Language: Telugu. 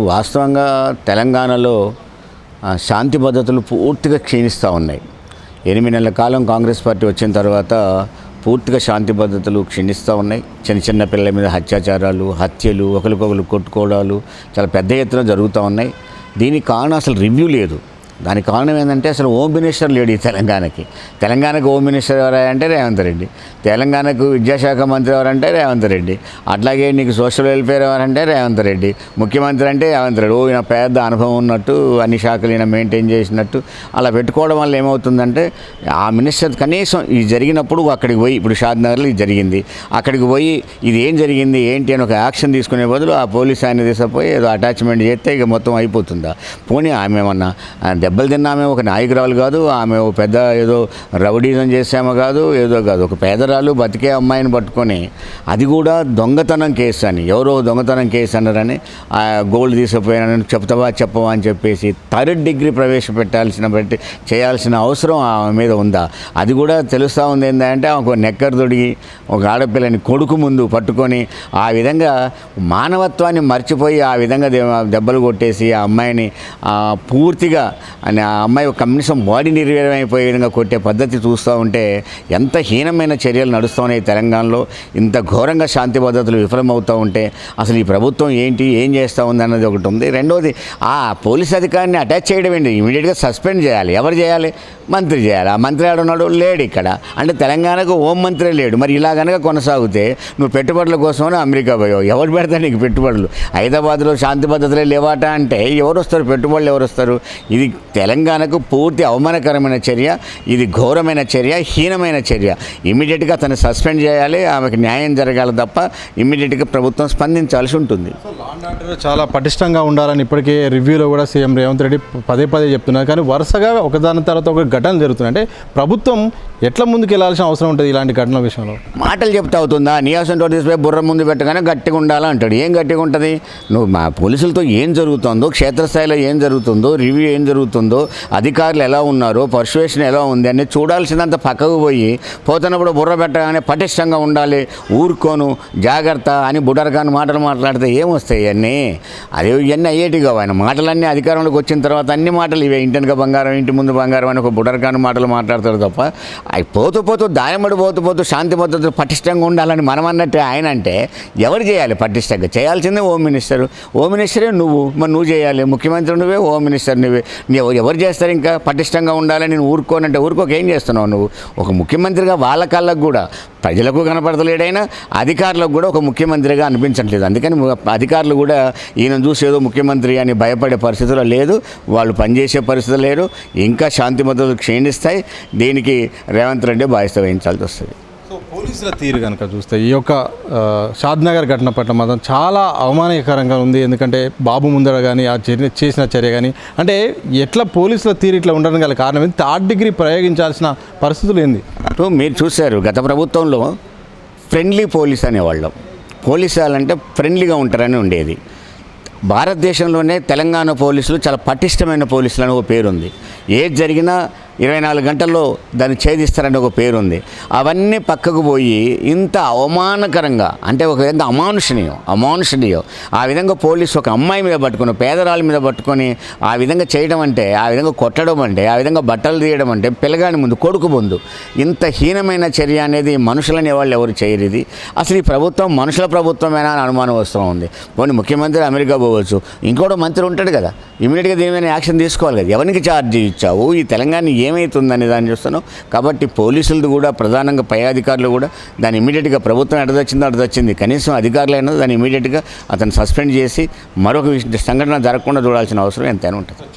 వాస్తవంగా తెలంగాణలో శాంతి భద్రతలు పూర్తిగా క్షీణిస్తూ ఉన్నాయి. 8 నెలల కాలం కాంగ్రెస్ పార్టీ వచ్చిన తర్వాత పూర్తిగా శాంతి భద్రతలు క్షీణిస్తూ ఉన్నాయి. చిన్న పిల్లల మీద అత్యాచారాలు, హత్యలు, ఒకరికొకరు కొట్టుకోవడాలు చాలా పెద్ద ఎత్తున జరుగుతూ ఉన్నాయి. దీనికి కారణం అసలు రివ్యూ లేదు. దానికి కారణం ఏంటంటే అసలు హోమ్ మినిస్టర్ లేడు ఈ తెలంగాణకు హోమ్ మినిస్టర్ ఎవరంటే రేవంత్ రెడ్డి, తెలంగాణకు విద్యాశాఖ మంత్రి ఎవరంటే రేవంత్ రెడ్డి, అట్లాగే నీకు సోషల్ వెల్ఫేర్ ఎవరంటే రేవంత్ రెడ్డి, ముఖ్యమంత్రి అంటే రేవంత్ రెడ్డి. ఈయన పెద్ద అనుభవం ఉన్నట్టు, అన్ని శాఖలు ఈయన మెయింటైన్ చేసినట్టు అలా పెట్టుకోవడం వల్ల ఏమవుతుందంటే ఆ మినిస్టర్ కనీసం ఇది జరిగినప్పుడు అక్కడికి పోయి, ఇప్పుడు షాద్నగర్లో ఇది జరిగింది, అక్కడికి పోయి ఇది ఏం జరిగింది ఏంటి అని ఒక యాక్షన్ తీసుకునే బదులు ఆ పోలీస్ ఆయన తీసుకుపోయి ఏదో అటాచ్మెంట్ చేస్తే ఇక మొత్తం అయిపోతుందా? పోనీ ఆమె ఏమన్నా దెబ్బలు తిన్న ఆమె ఒక నాయకురాలు కాదు, ఆమె ఒక పెద్ద ఏదో రౌడీజం చేసామో కాదు, ఒక పేదరాలు బతికే అమ్మాయిని పట్టుకొని, అది కూడా దొంగతనం కేసు అని, ఎవరో దొంగతనం కేసు అన్నారని గోల్డ్ తీసుకుపోయానని చెప్పవా అని చెప్పేసి 3rd డిగ్రీ చేయాల్సిన అవసరం ఆమె మీద ఉందా? అది కూడా తెలుస్తూ ఉంది. ఏంటంటే ఒక నెక్కర్ తొడిగి ఒక ఆడపిల్లని కొడుకు ముందు పట్టుకొని ఆ విధంగా మానవత్వాన్ని మర్చిపోయి ఆ విధంగా దెబ్బలు కొట్టేసి ఆ అమ్మాయిని పూర్తిగా అని ఆ అమ్మాయి కనీసం బాడీ నిర్వీర్యం అయిపోయే విధంగా కొట్టే పద్ధతి చూస్తూ ఉంటే ఎంత హీనమైన చర్యలు నడుస్తూ ఉన్నాయి తెలంగాణలో. ఇంత ఘోరంగా శాంతి భద్రతలు విఫలమవుతూ ఉంటే అసలు ఈ ప్రభుత్వం ఏం చేస్తూ ఉంది అన్నది ఒకటి ఉంది. రెండోది, ఆ పోలీస్ అధికారిని అటాచ్ చేయడం ఏంటి? ఇమీడియట్గా సస్పెండ్ చేయాలి. ఎవరు చేయాలి? మంత్రి చేయాలి. ఆ మంత్రి ఆడున్నాడు లేడు ఇక్కడ. అంటే తెలంగాణకు హోం మంత్రి లేడు. మరి ఇలా కనుక కొనసాగితే నువ్వు పెట్టుబడుల కోసమని అమెరికా పోయావు. ఎవరు పెడతాడు నీకు పెట్టుబడులు? హైదరాబాద్లో శాంతి భద్రతలే లేవాట అంటే ఎవరు వస్తారు? పెట్టుబడులు ఎవరు వస్తారు? ఇది తెలంగాణకు పూర్తి అవమానకరమైన చర్య, ఇది ఘోరమైన చర్య, హీనమైన చర్య. ఇమ్మీడియట్గా అతను సస్పెండ్ చేయాలి. ఆమెకు న్యాయం జరగాలి తప్ప ఇమ్మీడియట్గా ప్రభుత్వం స్పందించాల్సి ఉంటుంది. చాలా పటిష్టంగా ఉండాలని ఇప్పటికే రివ్యూలో కూడా సీఎం రేవంత్ రెడ్డి పదే చెప్తున్నారు. కానీ వరుసగా ఒకదాని తర్వాత ఒక ఘటనలు జరుగుతున్నాయి. అంటే ప్రభుత్వం ఎట్లా ముందుకు వెళ్ళాల్సిన అవసరం ఉంటుంది ఇలాంటి ఘటనల విషయంలో? మాటలు చెప్తా అవుతుందా? నియాసం తోటి తీసుకుపోయి బుర్ర ముందు పెట్టగానే గట్టిగా ఉండాలా అంటాడు. ఏం గట్టిగా ఉంటుంది? నువ్వు మా పోలీసులతో ఏం జరుగుతుందో, క్షేత్రస్థాయిలో ఏం జరుగుతుందో, రివ్యూ ఏం జరుగుతుందో, అధికారులు ఎలా ఉన్నారో, పర్సువేషన్ ఎలా ఉంది అని చూడాల్సిందంత పక్కకు పోతున్నప్పుడు బుర్ర పెట్టగానే పటిష్టంగా ఉండాలి, ఊరుకోను, జాగ్రత్త అని బుడరకాని మాటలు మాట్లాడితే ఏమొస్తాయి? ఇవన్నీ అయ్యేటివి కావు. ఆయన మాటలన్నీ అధికారంలోకి వచ్చిన తర్వాత అన్ని మాటలు ఇవే. ఇంటినక బంగారం, ఇంటి ముందు బంగారం అని ఒక బుడరకాని మాటలు మాట్లాడతారు తప్ప అవి పోతూ దాయమడి పోతూ శాంతి భద్రతలు పటిష్టంగా ఉండాలని మనం అన్నట్టు ఆయన అంటే ఎవరు చేయాలి పటిష్టంగా? చేయాల్సిందే హోమ్ మినిస్టరే నువ్వు. మరి నువ్వు చేయాలి. ముఖ్యమంత్రి నువ్వే, హోమ్ మినిస్టర్ నువ్వే. ఎవరు చేస్తారు ఇంకా పటిష్టంగా ఉండాలని? నేను ఊరుకోనంటే ఊరుకోక ఏం చేస్తున్నావు నువ్వు? ఒక ముఖ్యమంత్రిగా వాళ్ళ కళ్ళకు కూడా ప్రజలకు కనపడతలేడైనా అధికారులకు కూడా ఒక ముఖ్యమంత్రిగా అనిపించట్లేదు. అందుకని అధికారులు కూడా ఈయన చూసి ఏదో ముఖ్యమంత్రి అని భయపడే పరిస్థితులు లేదు, వాళ్ళు పనిచేసే పరిస్థితులు లేరు. ఇంకా శాంతి భద్రతలు క్షీణిస్తాయి. దీనికి రేవంత్ రెడ్డి బాధ్యత వహించాల్సి వస్తుంది. సో పోలీసుల తీరు కనుక చూస్తే ఈ యొక్క షాద్నగర్ ఘటన పట్ల మాత్రం చాలా అవమానకరంగా ఉంది. ఎందుకంటే బాబు ముందర కానీ ఆ చేసిన చర్య కానీ, అంటే ఎట్లా పోలీసుల తీరు ఇట్లా ఉండడం గల కారణం ఏంటి? 3rd డిగ్రీ ప్రయోగించాల్సిన పరిస్థితులు ఏంది? మీరు చూశారు గత ప్రభుత్వంలో ఫ్రెండ్లీ పోలీస్ అనేవాళ్ళం. పోలీసు వాళ్ళంటే ఫ్రెండ్లీగా ఉంటారని ఉండేది. భారతదేశంలోనే తెలంగాణ పోలీసులు చాలా పటిష్టమైన పోలీసులు అని ఒక పేరుంది. ఏది జరిగినా 24 గంటల్లో దాన్ని ఛేదిస్తారని ఒక పేరుంది. అవన్నీ పక్కకు పోయి ఇంత అవమానకరంగా, అంటే ఒక విధంగా అమానుషనీయం ఆ విధంగా పోలీసు ఒక అమ్మాయి మీద పట్టుకొని, పేదరాళ్ళ మీద పట్టుకొని ఆ విధంగా చేయడం అంటే, ఆ విధంగా కొట్టడం అంటే, ఆ విధంగా బట్టలు తీయడం అంటే, పిల్లగాని ముందు, కొడుకు ముందు ఇంత హీనమైన చర్య అనేది మనుషులనే వాళ్ళు ఎవరు చేయరు. ఇది అసలు ఈ ప్రభుత్వం మనుషుల ప్రభుత్వమేనా అని అనుమానం వస్తూ ఉంది. పోనీ ముఖ్యమంత్రి అమెరికా పోవచ్చు, ఇంకోటి మంత్రి ఉంటాడు కదా, ఇమీడియట్గా దీని మీద యాక్షన్ తీసుకోవాలి కదా. ఎవరికి ఛార్జ్ ఇచ్చావు? ఈ తెలంగాణ ఏమవుతుందని దాన్ని చూస్తున్నాం. కాబట్టి పోలీసులు కూడా ప్రధానంగా పై అధికారులు కూడా దాన్ని ఇమీడియట్గా ప్రభుత్వం అటదొచ్చింది, కనీసం అధికారులైనా దాన్ని ఇమీడియట్గా అతను సస్పెండ్ చేసి మరొక సంఘటన జరగకుండా చూడాల్సిన అవసరం ఎంతైనా ఉంటుంది.